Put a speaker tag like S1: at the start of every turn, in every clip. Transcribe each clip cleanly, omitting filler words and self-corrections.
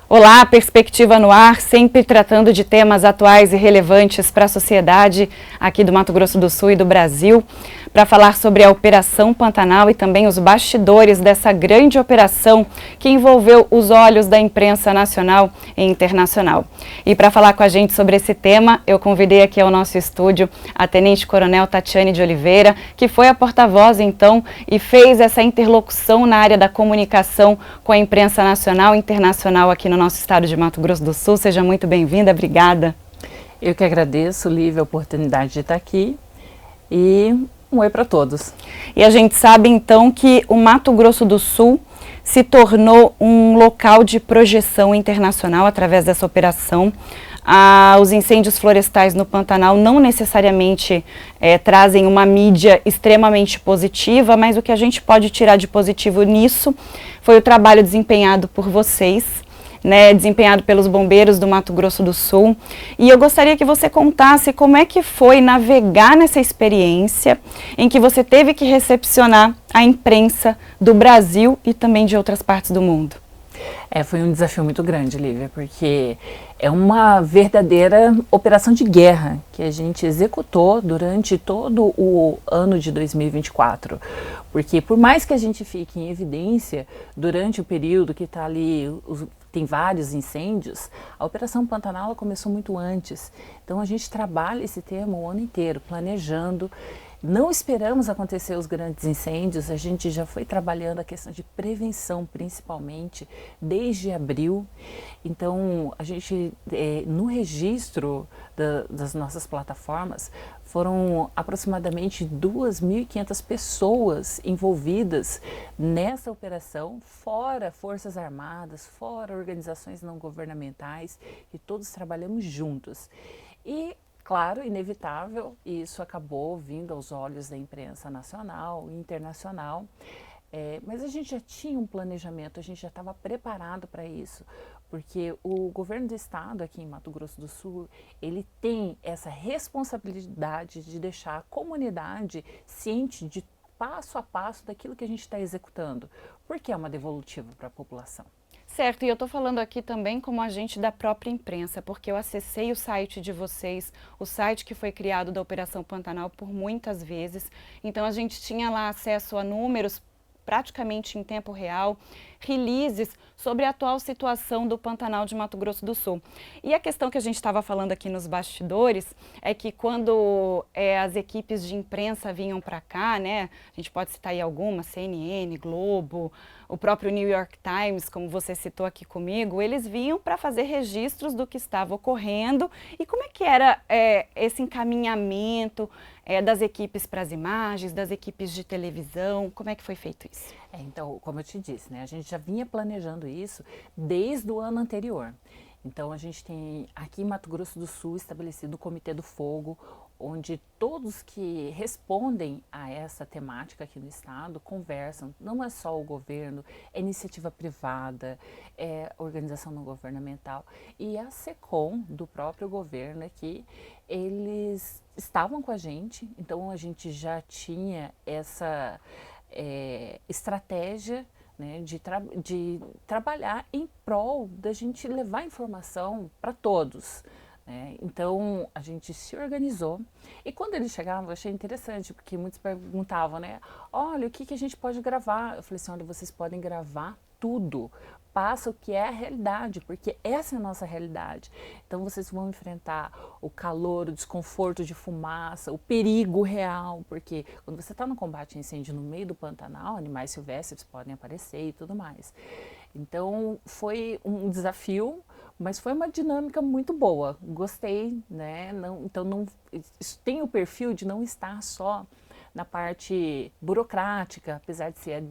S1: Olá, Perspectiva no Ar, sempre tratando de temas atuais e relevantes para a sociedade aqui do Mato Grosso do Sul e do Brasil, para falar sobre a Operação Pantanal e também os bastidores dessa grande operação que envolveu os olhos da imprensa nacional e internacional. E para falar com a gente sobre esse tema, eu convidei aqui ao nosso estúdio a Tenente Coronel Tatiane de Oliveira, que foi a porta-voz então e fez essa interlocução na área da comunicação com a imprensa nacional e internacional aqui no nosso estado de Mato Grosso do Sul. Seja muito bem-vinda, obrigada.
S2: Eu que agradeço, Lívia, a oportunidade de estar aqui e um oi para todos.
S1: E a gente sabe então que o Mato Grosso do Sul se tornou um local de projeção internacional através dessa operação. Os incêndios florestais no Pantanal não necessariamente trazem uma mídia extremamente positiva, mas o que a gente pode tirar de positivo nisso foi o trabalho desempenhado por vocês, desempenhado pelos bombeiros do Mato Grosso do Sul. E eu gostaria que você contasse como é que foi navegar nessa experiência em que você teve que recepcionar a imprensa do Brasil e também de outras partes do mundo.
S2: Foi um desafio muito grande, Lívia, porque é uma verdadeira operação de guerra que a gente executou durante todo o ano de 2024. Porque por mais que a gente fique em evidência durante o período que está ali, tem vários incêndios, a Operação Pantanal começou muito antes. Então a gente trabalha esse tema o ano inteiro, planejando. Não esperamos acontecer os grandes incêndios, a gente já foi trabalhando a questão de prevenção principalmente desde abril. Então a gente, no registro das nossas plataformas, foram aproximadamente 2.500 pessoas envolvidas nessa operação, fora Forças Armadas, fora organizações não governamentais, e todos trabalhamos juntos. E claro, inevitável, e isso acabou vindo aos olhos da imprensa nacional e internacional, mas a gente já tinha um planejamento, a gente já estava preparado para isso, porque o governo do estado aqui em Mato Grosso do Sul, ele tem essa responsabilidade de deixar a comunidade ciente de passo a passo daquilo que a gente está executando, porque é uma devolutiva para a população.
S1: Certo, e eu estou falando aqui também como agente da própria imprensa, porque eu acessei o site de vocês, o site que foi criado da Operação Pantanal por muitas vezes, então a gente tinha lá acesso a números praticamente em tempo real, releases sobre a atual situação do Pantanal de Mato Grosso do Sul. E a questão que a gente estava falando aqui nos bastidores é que quando as equipes de imprensa vinham para cá, a gente pode citar aí algumas, CNN, Globo, o próprio New York Times, como você citou aqui comigo, eles vinham para fazer registros do que estava ocorrendo e como é que era esse encaminhamento das equipes para as imagens, das equipes de televisão, como é que foi feito isso?
S2: Então, como eu te disse, a gente já vinha planejando isso desde o ano anterior. Então, a gente tem aqui em Mato Grosso do Sul estabelecido o Comitê do Fogo, onde todos que respondem a essa temática aqui no estado conversam. Não é só o governo, é iniciativa privada, é organização não governamental e a SECOM do próprio governo aqui, eles estavam com a gente, então a gente já tinha essa estratégia de trabalhar em prol da gente levar informação para todos. Então a gente se organizou e quando eles chegavam eu achei interessante porque muitos perguntavam, olha, o que a gente pode gravar? Eu falei assim, olha, vocês podem gravar tudo, passa o que é a realidade, porque essa é a nossa realidade. Então vocês vão enfrentar o calor, o desconforto de fumaça, o perigo real, porque quando você está no combate a incêndio no meio do Pantanal, animais silvestres podem aparecer e tudo mais. Então foi um desafio, mas foi uma dinâmica muito boa, gostei, isso tem o perfil de não estar só na parte burocrática, apesar de ser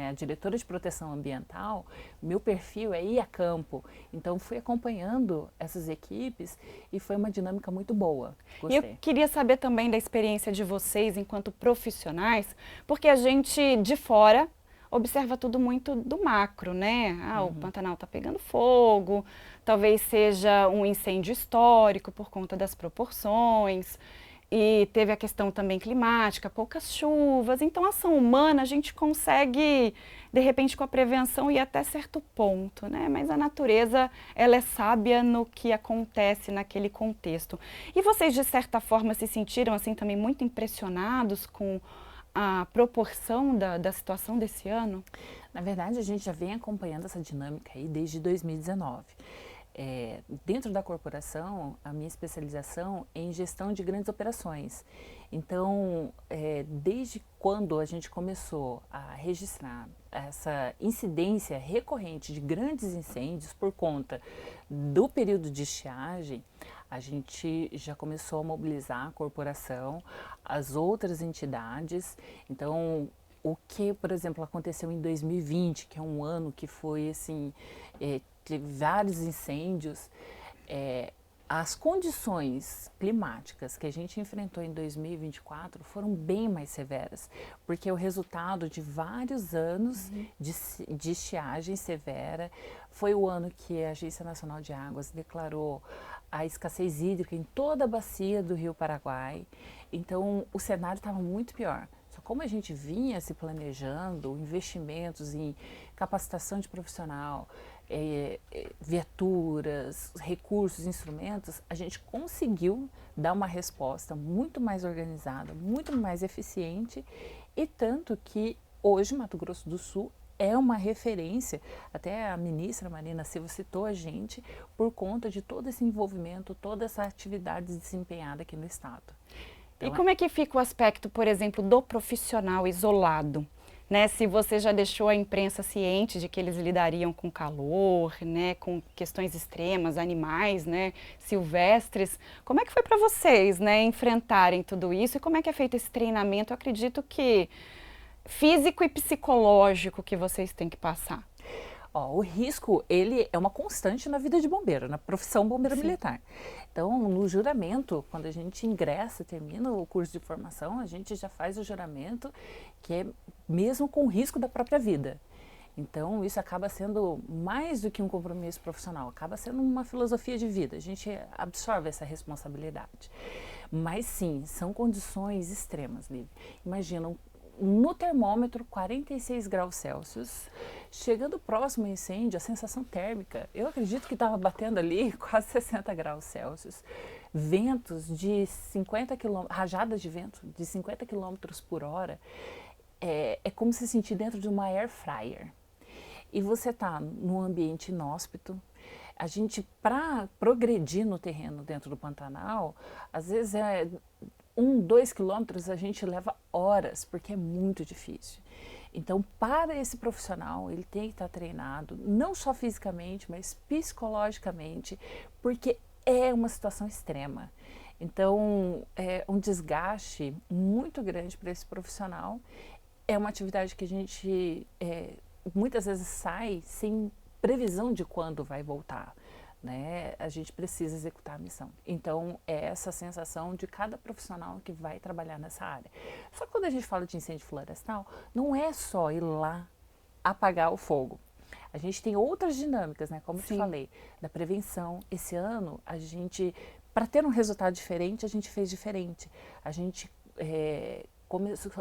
S2: a diretora de proteção ambiental, meu perfil é ir a campo, então fui acompanhando essas equipes e foi uma dinâmica muito boa, gostei.
S1: E eu queria saber também da experiência de vocês enquanto profissionais, porque a gente de fora observa tudo muito do macro, o Pantanal está pegando fogo, talvez seja um incêndio histórico por conta das proporções. e teve a questão também climática, poucas chuvas. Então, a ação humana a gente consegue, de repente, com a prevenção ir até certo ponto, né? Mas a natureza, ela é sábia no que acontece naquele contexto. E vocês, de certa forma, se sentiram assim também muito impressionados com a proporção da situação desse ano?
S2: Na verdade, a gente já vem acompanhando essa dinâmica aí desde 2019. Dentro da corporação, a minha especialização é em gestão de grandes operações. Então, desde quando a gente começou a registrar essa incidência recorrente de grandes incêndios por conta do período de estiagem, a gente já começou a mobilizar a corporação, as outras entidades. Então, o que, por exemplo, aconteceu em 2020, que é um ano que foi assim, teve vários incêndios, as condições climáticas que a gente enfrentou em 2024 foram bem mais severas, porque é o resultado de vários anos de estiagem severa. Foi o ano que a Agência Nacional de Águas declarou a escassez hídrica em toda a bacia do Rio Paraguai. Então, o cenário estava muito pior. Só como a gente vinha se planejando, investimentos em capacitação de profissional, viaturas, recursos, instrumentos, a gente conseguiu dar uma resposta muito mais organizada, muito mais eficiente, e tanto que hoje Mato Grosso do Sul é uma referência. Até a ministra Marina Silva citou a gente por conta de todo esse envolvimento, toda essa atividade desempenhada aqui no estado. Então,
S1: e como é que fica o aspecto, por exemplo, do profissional isolado? Né, se você já deixou a imprensa ciente de que eles lidariam com calor, né, com questões extremas, animais, né, silvestres, como é que foi para vocês, né, enfrentarem tudo isso, e como é que é feito esse treinamento? Eu acredito que físico e psicológico que vocês têm que passar.
S2: O risco, ele é uma constante na vida de bombeiro, na profissão bombeiro militar. Então, no juramento, quando a gente ingressa, termina o curso de formação, a gente já faz o juramento, que é mesmo com o risco da própria vida. Então, isso acaba sendo mais do que um compromisso profissional, acaba sendo uma filosofia de vida. A gente absorve essa responsabilidade. Mas sim, são condições extremas, Lívia. Imagina no termômetro 46 graus Celsius, chegando próximo ao incêndio, a sensação térmica, eu acredito que estava batendo ali quase 60 graus Celsius, ventos de 50 km, rajadas de vento de 50 km por hora, é como se sentir dentro de uma air fryer. E você está num ambiente inóspito. A gente, para progredir no terreno dentro do Pantanal, às vezes 2 quilômetros a gente leva horas, porque é muito difícil. Então, para esse profissional, ele tem que estar treinado, não só fisicamente, mas psicologicamente, porque é uma situação extrema. Então, é um desgaste muito grande para esse profissional. É uma atividade que a gente muitas vezes sai sem previsão de quando vai voltar. Né? A gente precisa executar a missão. Então, é essa sensação de cada profissional que vai trabalhar nessa área. Só que quando a gente fala de incêndio florestal, não é só ir lá apagar o fogo. A gente tem outras dinâmicas, né? Como eu te falei, da prevenção. Esse ano, a gente, para ter um resultado diferente, a gente fez diferente. A gente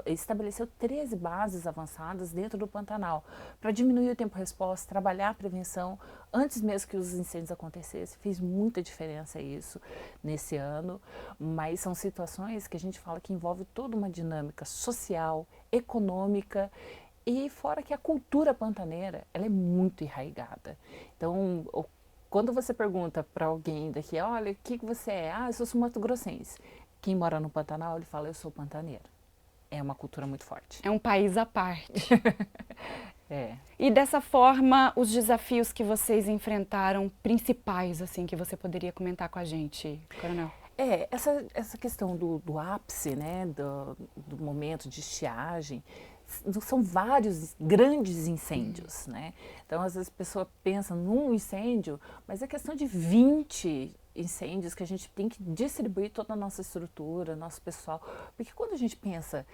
S2: estabeleceu 13 bases avançadas dentro do Pantanal para diminuir o tempo-resposta, trabalhar a prevenção antes mesmo que os incêndios acontecessem. Fez muita diferença isso nesse ano, mas são situações que a gente fala que envolve toda uma dinâmica social, econômica, e fora que a cultura pantaneira, ela é muito enraigada. Então, quando você pergunta para alguém daqui, olha, o que você é? Ah, eu sou mato-grossense. Quem mora no Pantanal, ele fala, eu sou pantaneiro. É uma cultura muito forte.
S1: É um país à parte. E dessa forma, os desafios que vocês enfrentaram, principais, assim, que você poderia comentar com a gente, Coronel?
S2: Essa questão do ápice, né, do momento de estiagem, são vários grandes incêndios, né? Então, às vezes a pessoa pensa num incêndio, mas é questão de 20 incêndios que a gente tem que distribuir toda a nossa estrutura, nosso pessoal. Porque quando a gente pensa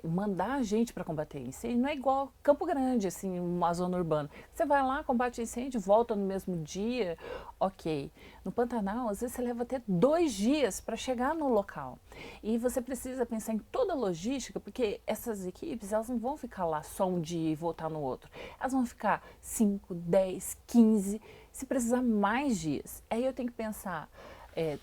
S2: mandar gente para combater incêndio não é igual Campo Grande, assim, uma zona urbana. Você vai lá, combate incêndio, volta no mesmo dia, ok. No Pantanal, às vezes você leva até 2 dias para chegar no local. E você precisa pensar em toda a logística, porque essas equipes, elas não vão ficar lá só um dia e voltar no outro. Elas vão ficar 5, 10, 15, se precisar mais dias. Aí eu tenho que pensar,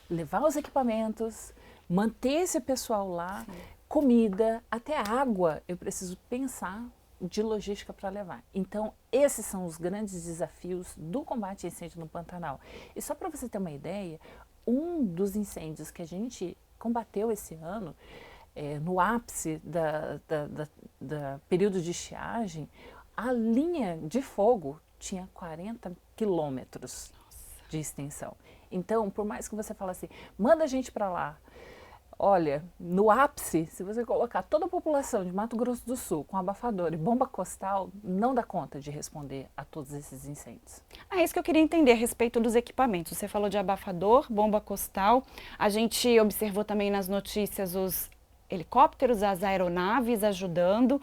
S2: levar os equipamentos, manter esse pessoal lá, sim, comida, até água, eu preciso pensar de logística para levar. Então, esses são os grandes desafios do combate a incêndio no Pantanal. E só para você ter uma ideia, um dos incêndios que a gente combateu esse ano, no ápice da período de estiagem, a linha de fogo tinha 40 quilômetros de extensão. Então, por mais que você fale assim, manda a gente para lá, olha, no ápice, se você colocar toda a população de Mato Grosso do Sul com abafador e bomba costal, não dá conta de responder a todos esses incêndios.
S1: É isso que eu queria entender a respeito dos equipamentos. Você falou de abafador, bomba costal. A gente observou também nas notícias os helicópteros, as aeronaves ajudando.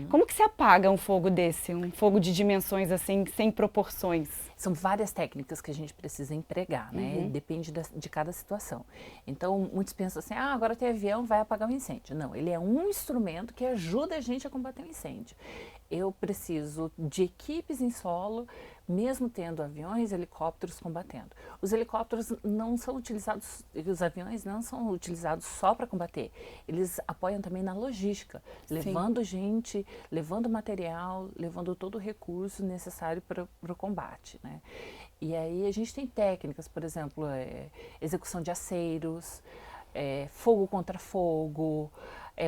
S1: Como que se apaga um fogo desse? Um fogo de dimensões assim, sem proporções?
S2: São várias técnicas que a gente precisa empregar, né? Depende de cada situação. Então, muitos pensam assim, agora tem avião, vai apagar o incêndio. Não, ele é um instrumento que ajuda a gente a combater o incêndio. Eu preciso de equipes em solo, mesmo tendo aviões, helicópteros combatendo. Os helicópteros não são utilizados, os aviões não são utilizados só para combater. Eles apoiam também na logística, levando gente, levando material, levando todo o recurso necessário para o combate, né? E aí a gente tem técnicas, por exemplo, execução de aceiros, fogo contra fogo,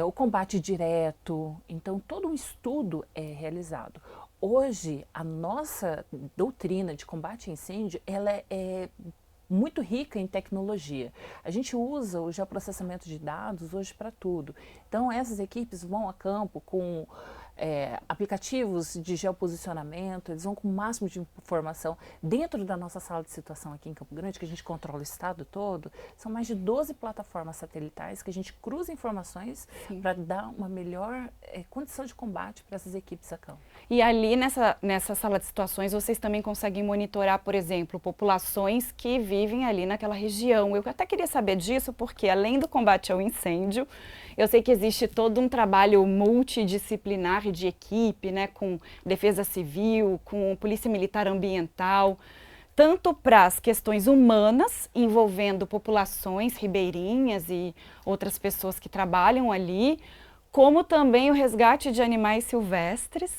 S2: o combate direto. Então, todo um estudo é realizado. Hoje, a nossa doutrina de combate a incêndio, ela é muito rica em tecnologia. A gente usa o geoprocessamento de dados hoje para tudo. Então, essas equipes vão a campo com aplicativos de geoposicionamento, eles vão com o máximo de informação. Dentro da nossa sala de situação aqui em Campo Grande, que a gente controla o estado todo, são mais de 12 plataformas satelitais que a gente cruza informações para dar uma melhor condição de combate para essas equipes a campo.
S1: E ali nessa sala de situações, vocês também conseguem monitorar, por exemplo, populações que vivem ali naquela região. Eu até queria saber disso, porque além do combate ao incêndio, eu sei que existe todo um trabalho multidisciplinar de equipe, né, com defesa civil, com polícia militar ambiental, tanto para as questões humanas, envolvendo populações ribeirinhas e outras pessoas que trabalham ali, como também o resgate de animais silvestres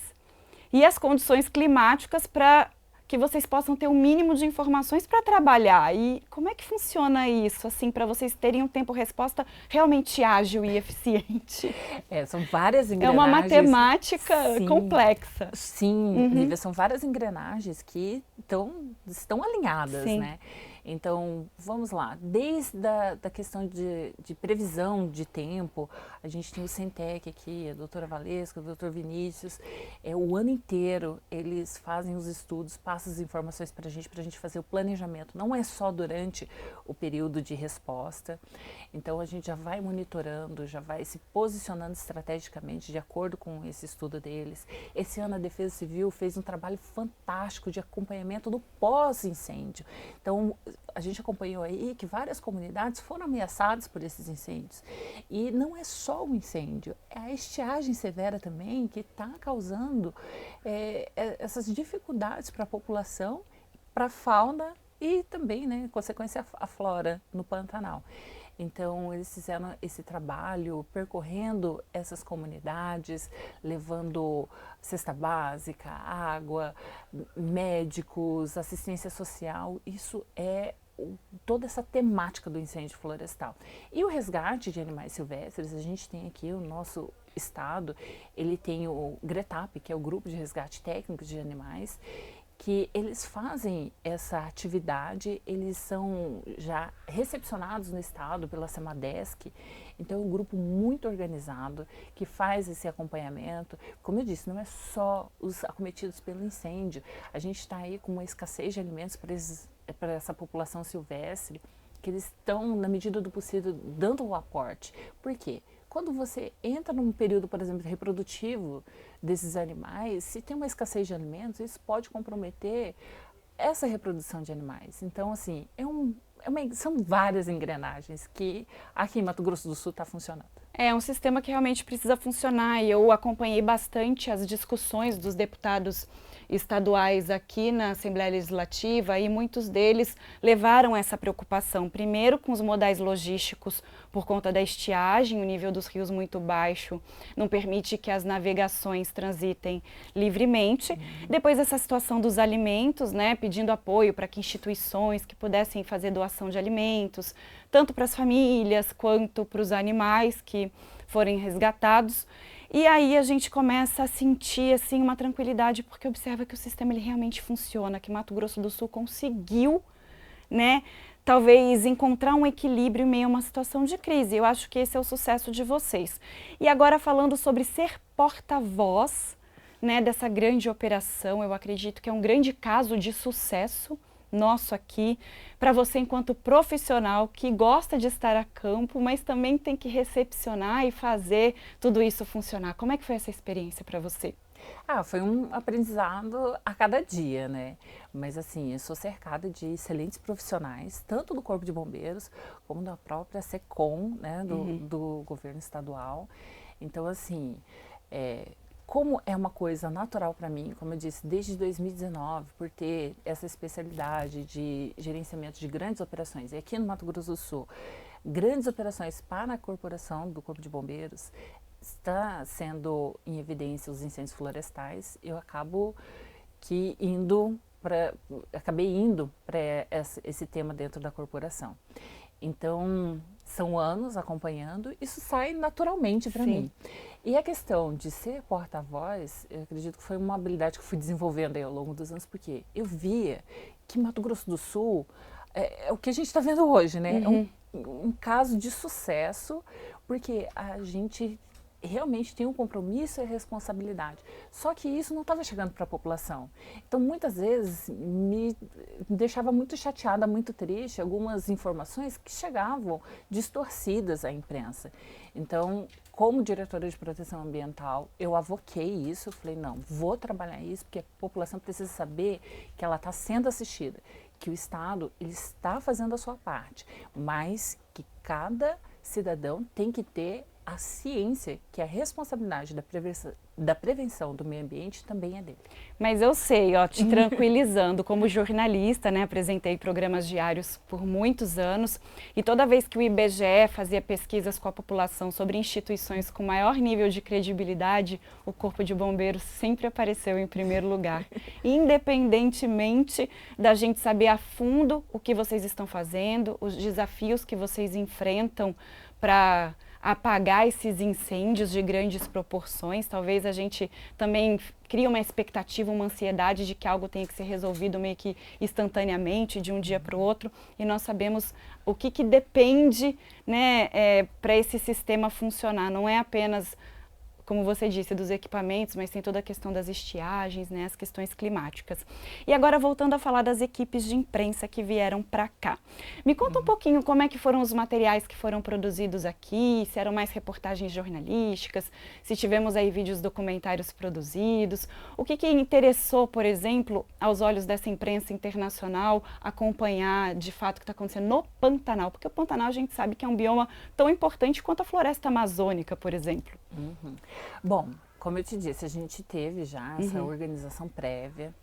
S1: e as condições climáticas para que vocês possam ter o mínimo de informações para trabalhar. E como é que funciona isso, assim, para vocês terem um tempo-resposta realmente ágil e eficiente?
S2: São várias engrenagens.
S1: É uma matemática complexa.
S2: Sim, Lívia, são várias engrenagens que estão alinhadas, né? Então, vamos lá, desde da questão de previsão de tempo, a gente tem o Centec aqui, a doutora Valesca, o doutor Vinícius, o ano inteiro eles fazem os estudos, passam as informações para a gente fazer o planejamento, não é só durante o período de resposta, então a gente já vai monitorando, já vai se posicionando estrategicamente de acordo com esse estudo deles. Esse ano a Defesa Civil fez um trabalho fantástico de acompanhamento do pós-incêndio, então a gente acompanhou aí que várias comunidades foram ameaçadas por esses incêndios. E não é só o incêndio, é a estiagem severa também que está causando essas dificuldades para a população, para a fauna e também, né, consequência, a flora no Pantanal. Então, eles fizeram esse trabalho percorrendo essas comunidades, levando cesta básica, água, médicos, assistência social. Isso é toda essa temática do incêndio florestal. E o resgate de animais silvestres, a gente tem aqui o nosso estado, ele tem o GRETAP, que é o Grupo de Resgate Técnico de Animais, que eles fazem essa atividade, eles são já recepcionados no estado pela Semadesc, então é um grupo muito organizado que faz esse acompanhamento. Como eu disse, não é só os acometidos pelo incêndio, a gente está aí com uma escassez de alimentos para essa população silvestre, que eles estão, na medida do possível, dando o aporte. Por quê? quando você entra num período, por exemplo, reprodutivo desses animais, se tem uma escassez de alimentos, isso pode comprometer essa reprodução de animais. Então, assim, são várias engrenagens que aqui em Mato Grosso do Sul está funcionando.
S1: É um sistema que realmente precisa funcionar e eu acompanhei bastante as discussões dos deputados estaduais aqui na Assembleia Legislativa e muitos deles levaram essa preocupação, primeiro com os modais logísticos por conta da estiagem, o nível dos rios muito baixo não permite que as navegações transitem livremente. Depois essa situação dos alimentos, né, pedindo apoio para que instituições que pudessem fazer doação de alimentos, tanto para as famílias quanto para os animais que forem resgatados. E aí a gente começa a sentir assim uma tranquilidade porque observa que o sistema ele realmente funciona, que Mato Grosso do Sul conseguiu, né, talvez encontrar um equilíbrio em meio a uma situação de crise. Eu acho que esse é o sucesso de vocês. E agora falando sobre ser porta-voz, né, dessa grande operação, eu acredito que é um grande caso de sucesso nosso aqui, para você enquanto profissional que gosta de estar a campo, mas também tem que recepcionar e fazer tudo isso funcionar. Como é que foi essa experiência para você?
S2: Foi um aprendizado a cada dia, né? Mas assim, eu sou cercada de excelentes profissionais, tanto do Corpo de Bombeiros, como da própria SECOM, né, do governo estadual. Então, assim, como é uma coisa natural para mim, como eu disse, desde 2019, por ter essa especialidade de gerenciamento de grandes operações, e aqui no Mato Grosso do Sul, grandes operações para a corporação do Corpo de Bombeiros, está sendo em evidência os incêndios florestais, eu acabei indo para esse tema dentro da corporação. Então, são anos acompanhando, isso sai naturalmente para mim. E a questão de ser porta-voz, eu acredito que foi uma habilidade que eu fui desenvolvendo aí ao longo dos anos, porque eu via que Mato Grosso do Sul é o que a gente está vendo hoje, né? É um caso de sucesso, porque a gente realmente tem um compromisso e responsabilidade. Só que isso não estava chegando para a população. Então, muitas vezes, me deixava muito chateada, muito triste, algumas informações que chegavam distorcidas à imprensa. Então, como diretora de proteção ambiental, eu avoquei isso, falei, não, vou trabalhar isso, porque a população precisa saber que ela está sendo assistida, que o Estado ele está fazendo a sua parte, mas que cada cidadão tem que ter a ciência que a responsabilidade da prevenção do meio ambiente também é dele.
S1: Mas eu sei, ó, te tranquilizando, como jornalista, né, apresentei programas diários por muitos anos e toda vez que o IBGE fazia pesquisas com a população sobre instituições com maior nível de credibilidade, o Corpo de Bombeiros sempre apareceu em primeiro lugar, independentemente da gente saber a fundo o que vocês estão fazendo, os desafios que vocês enfrentam para apagar esses incêndios de grandes proporções. Talvez a gente também crie uma expectativa, uma ansiedade de que algo tenha que ser resolvido meio que instantaneamente, de um dia para o outro, e nós sabemos o que depende, né, para esse sistema funcionar. Não é apenas, como você disse, dos equipamentos, mas tem toda a questão das estiagens, né, as questões climáticas. E agora voltando a falar das equipes de imprensa que vieram para cá. Me conta um pouquinho como é que foram os materiais que foram produzidos aqui, se eram mais reportagens jornalísticas, se tivemos aí vídeos documentários produzidos, o que interessou, por exemplo, aos olhos dessa imprensa internacional acompanhar de fato o que está acontecendo no Pantanal, porque o Pantanal a gente sabe que é um bioma tão importante quanto a floresta amazônica, por exemplo.
S2: Bom, como eu te disse, a gente teve já essa organização prévia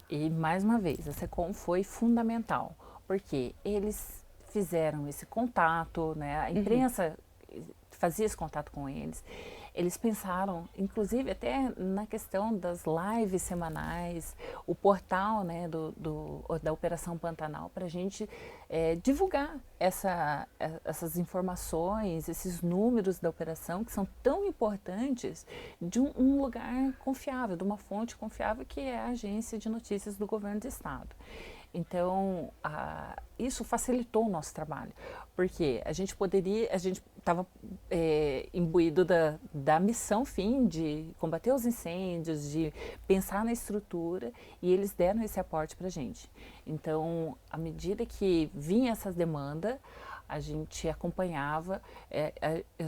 S2: e, mais uma vez, a SECOM foi fundamental, porque eles fizeram esse contato, né? A imprensa fazia esse contato com eles. Eles pensaram, inclusive, até na questão das lives semanais, o portal, né, da Operação Pantanal, para a gente divulgar essas informações, esses números da operação, que são tão importantes, de um lugar confiável, de uma fonte confiável, que é a Agência de Notícias do Governo do Estado. Então, isso facilitou o nosso trabalho, porque a gente estava imbuído da missão fim de combater os incêndios, de pensar na estrutura, e eles deram esse aporte para a gente. Então, à medida que vinha essa demanda, a gente acompanhava,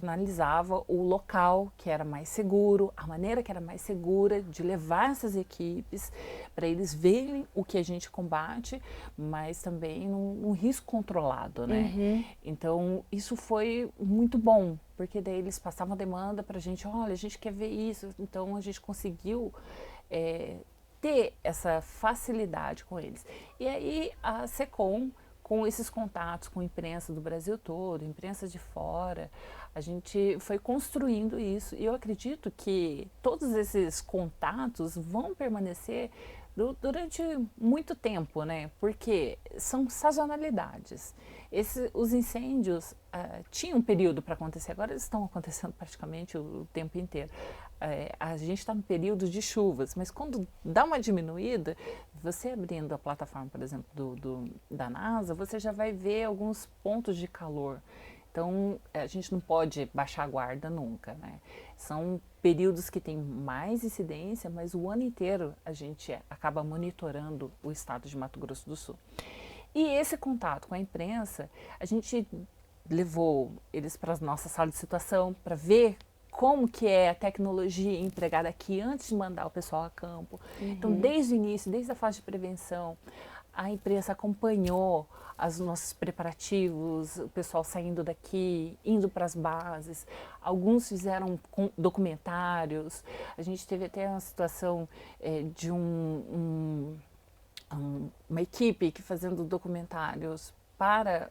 S2: analisava o local que era mais seguro, a maneira que era mais segura de levar essas equipes para eles verem o que a gente combate, mas também num risco controlado, né? Então isso foi muito bom, porque daí eles passavam a demanda para a gente, olha, a gente quer ver isso, então a gente conseguiu ter essa facilidade com eles. E aí a SECOM, com esses contatos com a imprensa do Brasil todo, imprensa de fora, a gente foi construindo isso. E eu acredito que todos esses contatos vão permanecer durante muito tempo, né? Porque são sazonalidades. Os incêndios tinham um período para acontecer, agora eles estão acontecendo praticamente o tempo inteiro. A gente está no período de chuvas, mas quando dá uma diminuída, você abrindo a plataforma, por exemplo, da NASA, você já vai ver alguns pontos de calor. Então, a gente não pode baixar a guarda nunca, né? São períodos que tem mais incidência, mas o ano inteiro a gente acaba monitorando o estado de Mato Grosso do Sul. E esse contato com a imprensa, a gente levou eles para a nossa sala de situação para ver como que é a tecnologia empregada aqui antes de mandar o pessoal a campo. Então, desde o início, desde a fase de prevenção, a imprensa acompanhou os nossos preparativos, o pessoal saindo daqui, indo para as bases. Alguns fizeram documentários. A gente teve até uma situação de uma equipe que fazendo documentários para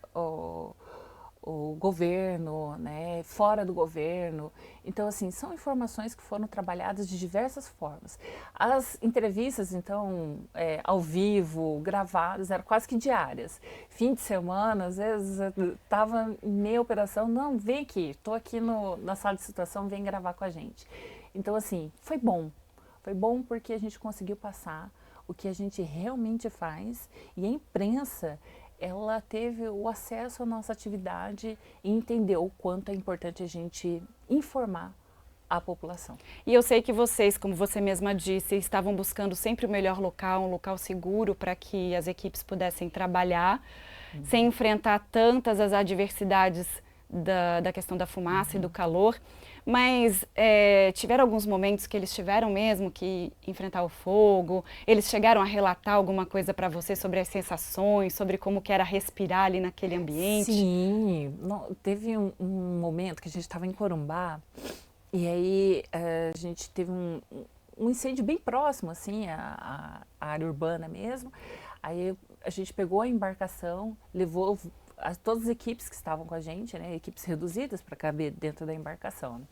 S2: o governo, né, fora do governo. Então, assim, são informações que foram trabalhadas de diversas formas. As entrevistas, então, ao vivo, gravadas, eram quase que diárias. Fim de semana, às vezes, estava em meia operação, não, vem aqui, estou aqui na sala de situação, vem gravar com a gente. Então, assim, foi bom. Foi bom porque a gente conseguiu passar o que a gente realmente faz, e a imprensa, ela teve o acesso à nossa atividade e entendeu o quanto é importante a gente informar a população.
S1: E eu sei que vocês, como você mesma disse, estavam buscando sempre o melhor local, um local seguro para que as equipes pudessem trabalhar, sem enfrentar tantas as adversidades da questão da fumaça e do calor. Mas tiveram alguns momentos que eles tiveram mesmo que enfrentar o fogo? Eles chegaram a relatar alguma coisa para você sobre as sensações, sobre como que era respirar ali naquele ambiente?
S2: Sim, teve um momento que a gente estava em Corumbá e aí a gente teve um incêndio bem próximo, assim, à área urbana mesmo. Aí a gente pegou a embarcação, levou todas as equipes que estavam com a gente, né, equipes reduzidas para caber dentro da embarcação, né?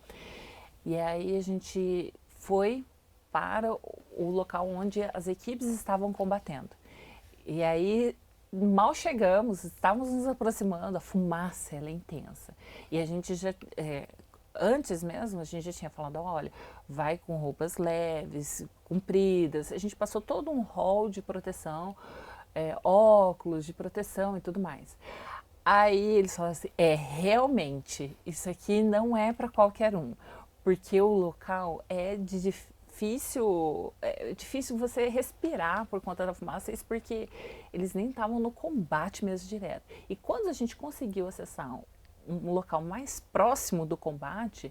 S2: E aí a gente foi para o local onde as equipes estavam combatendo. E aí mal chegamos, estávamos nos aproximando, a fumaça ela é intensa. E a gente já, antes mesmo, a gente já tinha falado, olha, vai com roupas leves, compridas. A gente passou todo um rol de proteção, óculos de proteção e tudo mais. Aí eles falaram assim, realmente, isso aqui não é para qualquer um, porque o local é difícil você respirar por conta da fumaça, isso porque eles nem estavam no combate mesmo direto. E quando a gente conseguiu acessar um local mais próximo do combate,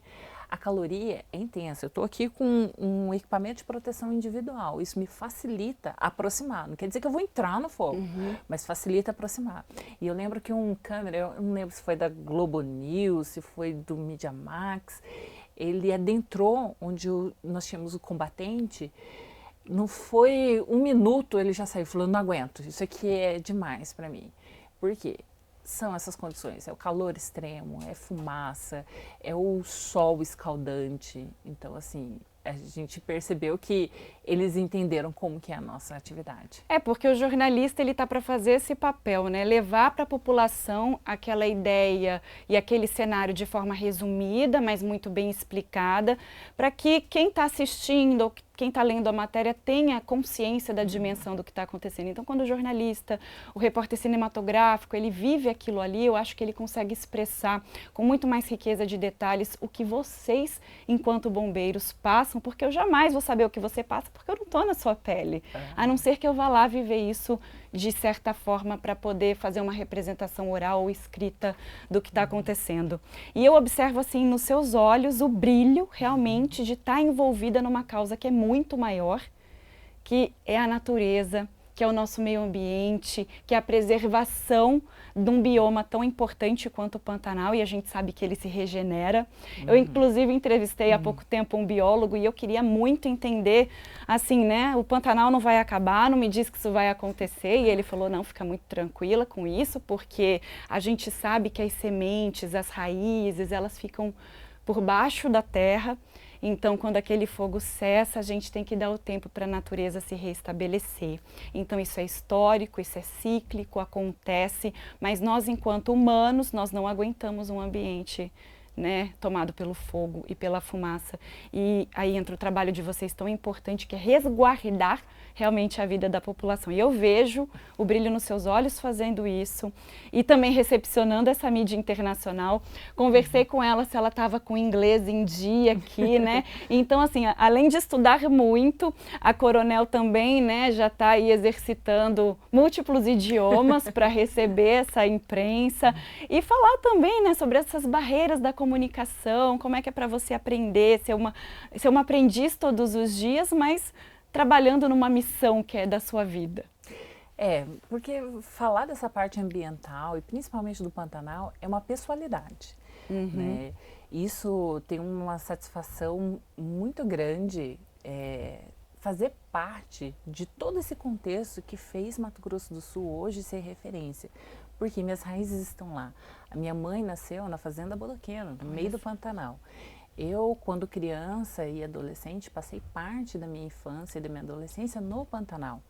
S2: a caloria é intensa. Eu estou aqui com um equipamento de proteção individual, isso me facilita aproximar. Não quer dizer que eu vou entrar no fogo, mas facilita aproximar. E eu lembro que um câmera, eu não lembro se foi da Globo News, se foi do Media Max, ele adentrou onde nós tínhamos o combatente. Não foi um minuto, ele já saiu falando, não aguento, isso aqui é demais para mim. Por quê? São essas condições, é o calor extremo, é fumaça, é o sol escaldante. Então, assim, a gente percebeu que eles entenderam como que é a nossa atividade.
S1: Porque o jornalista ele está para fazer esse papel, né? Levar para a população aquela ideia e aquele cenário de forma resumida, mas muito bem explicada, para que quem está assistindo ou que quem está lendo a matéria tenha consciência da dimensão do que está acontecendo. Então, quando o jornalista, o repórter cinematográfico, ele vive aquilo ali, eu acho que ele consegue expressar com muito mais riqueza de detalhes o que vocês, enquanto bombeiros, passam, porque eu jamais vou saber o que você passa, porque eu não estou na sua pele. A não ser que eu vá lá viver isso de certa forma para poder fazer uma representação oral ou escrita do que está acontecendo. E eu observo assim nos seus olhos o brilho realmente de estar envolvida numa causa que é muito maior, que é a natureza, que é o nosso meio ambiente, que é a preservação de um bioma tão importante quanto o Pantanal, e a gente sabe que ele se regenera. Eu, inclusive, entrevistei há pouco tempo um biólogo e eu queria muito entender, assim, né, o Pantanal não vai acabar, não me diz que isso vai acontecer, e ele falou, não, fica muito tranquila com isso, porque a gente sabe que as sementes, as raízes, elas ficam por baixo da terra. Então, quando aquele fogo cessa, a gente tem que dar o tempo para a natureza se reestabelecer. Então, isso é histórico, isso é cíclico, acontece, mas nós, enquanto humanos, nós não aguentamos um ambiente, né, tomado pelo fogo e pela fumaça. E aí entra o trabalho de vocês tão importante, que é resguardar realmente a vida da população. E eu vejo o brilho nos seus olhos fazendo isso e também recepcionando essa mídia internacional. Conversei com ela se ela estava com inglês em dia aqui, né? Então, assim, além de estudar muito, a Coronel também, né, já está aí exercitando múltiplos idiomas para receber essa imprensa e falar também, né, sobre essas barreiras da comunicação, como é que é para você aprender, ser uma aprendiz todos os dias, mas trabalhando numa missão que é da sua vida.
S2: Porque falar dessa parte ambiental e principalmente do Pantanal é uma pessoalidade. Né? Isso tem uma satisfação muito grande, fazer parte de todo esse contexto que fez Mato Grosso do Sul hoje ser referência. Porque minhas raízes estão lá. A minha mãe nasceu na Fazenda Bodoqueno, no meio do Pantanal. Eu, quando criança e adolescente, passei parte da minha infância e da minha adolescência no Pantanal.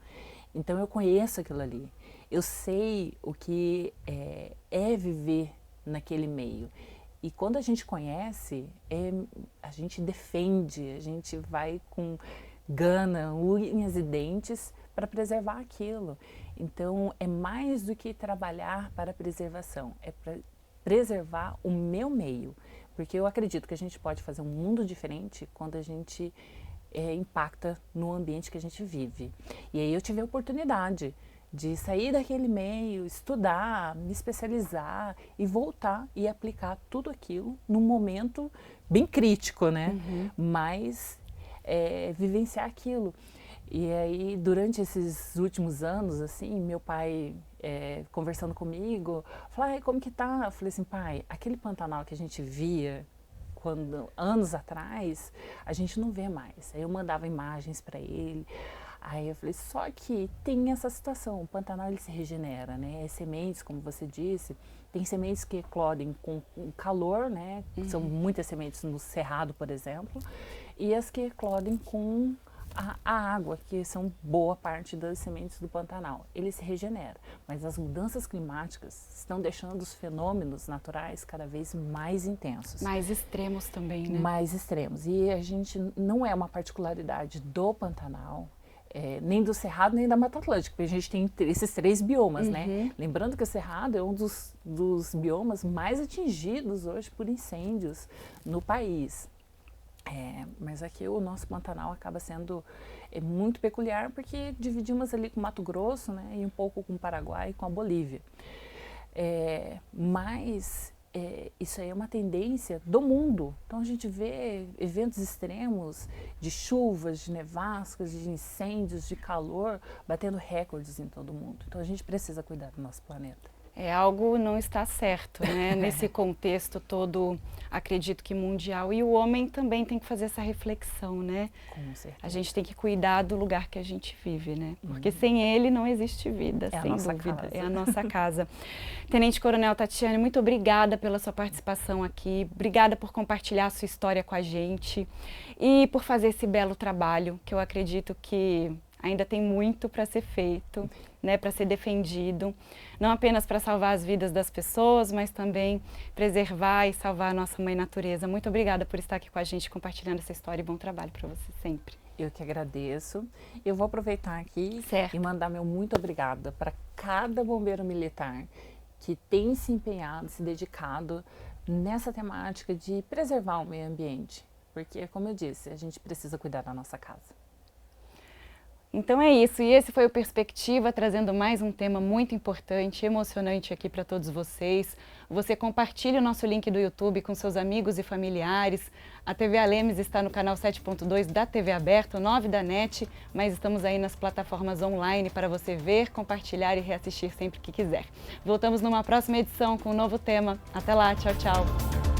S2: Então eu conheço aquilo ali. Eu sei o que é viver naquele meio. E quando a gente conhece, a gente defende, a gente vai com gana, unhas e dentes para preservar aquilo. Então é mais do que trabalhar para a preservação, é para preservar o meu meio. Porque eu acredito que a gente pode fazer um mundo diferente quando a gente impacta no ambiente que a gente vive. E aí eu tive a oportunidade de sair daquele meio, estudar, me especializar e voltar e aplicar tudo aquilo num momento bem crítico, né? Mas vivenciar aquilo. E aí, durante esses últimos anos, assim, meu pai conversando comigo, falou, ai, como que tá? Eu falei assim, pai, aquele Pantanal que a gente via anos atrás, a gente não vê mais. Aí eu mandava imagens para ele. Aí eu falei, só que tem essa situação, o Pantanal ele se regenera, né? As sementes, como você disse, tem sementes que eclodem com calor, né? São muitas sementes no Cerrado, por exemplo, e as que eclodem com a água, que são boa parte das sementes do Pantanal. Ele se regenera, mas as mudanças climáticas estão deixando os fenômenos naturais cada vez mais intensos.
S1: Mais extremos também, né?
S2: Mais extremos. E a gente não é uma particularidade do Pantanal, nem do Cerrado, nem da Mata Atlântica, porque a gente tem esses três biomas, né? Lembrando que o Cerrado é um dos biomas mais atingidos hoje por incêndios no país. Mas aqui o nosso Pantanal acaba sendo muito peculiar porque dividimos ali com o Mato Grosso, né, e um pouco com o Paraguai e com a Bolívia. Mas isso aí é uma tendência do mundo. Então a gente vê eventos extremos de chuvas, de nevascas, de incêndios, de calor, batendo recordes em todo o mundo. Então a gente precisa cuidar do nosso planeta.
S1: Algo não está certo, né? Nesse contexto todo, acredito que mundial. E o homem também tem que fazer essa reflexão, né?
S2: Com certeza.
S1: A gente tem que cuidar do lugar que a gente vive, né? Porque sem ele não existe vida, sem dúvida.
S2: Casa.
S1: É a nossa casa. Tenente Coronel Tatiane, muito obrigada pela sua participação aqui. Obrigada por compartilhar a sua história com a gente e por fazer esse belo trabalho, que eu acredito que ainda tem muito para ser feito, né, para ser defendido, não apenas para salvar as vidas das pessoas, mas também preservar e salvar a nossa mãe natureza. Muito obrigada por estar aqui com a gente, compartilhando essa história e bom trabalho para você sempre.
S2: Eu que agradeço. Eu vou aproveitar aqui
S1: Certo.
S2: e mandar meu muito obrigada para cada bombeiro militar que tem se empenhado, se dedicado nessa temática de preservar o meio ambiente. Porque, como eu disse, a gente precisa cuidar da nossa casa.
S1: Então é isso, e esse foi o Perspectiva, trazendo mais um tema muito importante, emocionante aqui para todos vocês. Você compartilhe o nosso link do YouTube com seus amigos e familiares. A TV Alemes está no canal 7.2 da TV Aberta, 9 da NET, mas estamos aí nas plataformas online para você ver, compartilhar e reassistir sempre que quiser. Voltamos numa próxima edição com um novo tema. Até lá, tchau, tchau!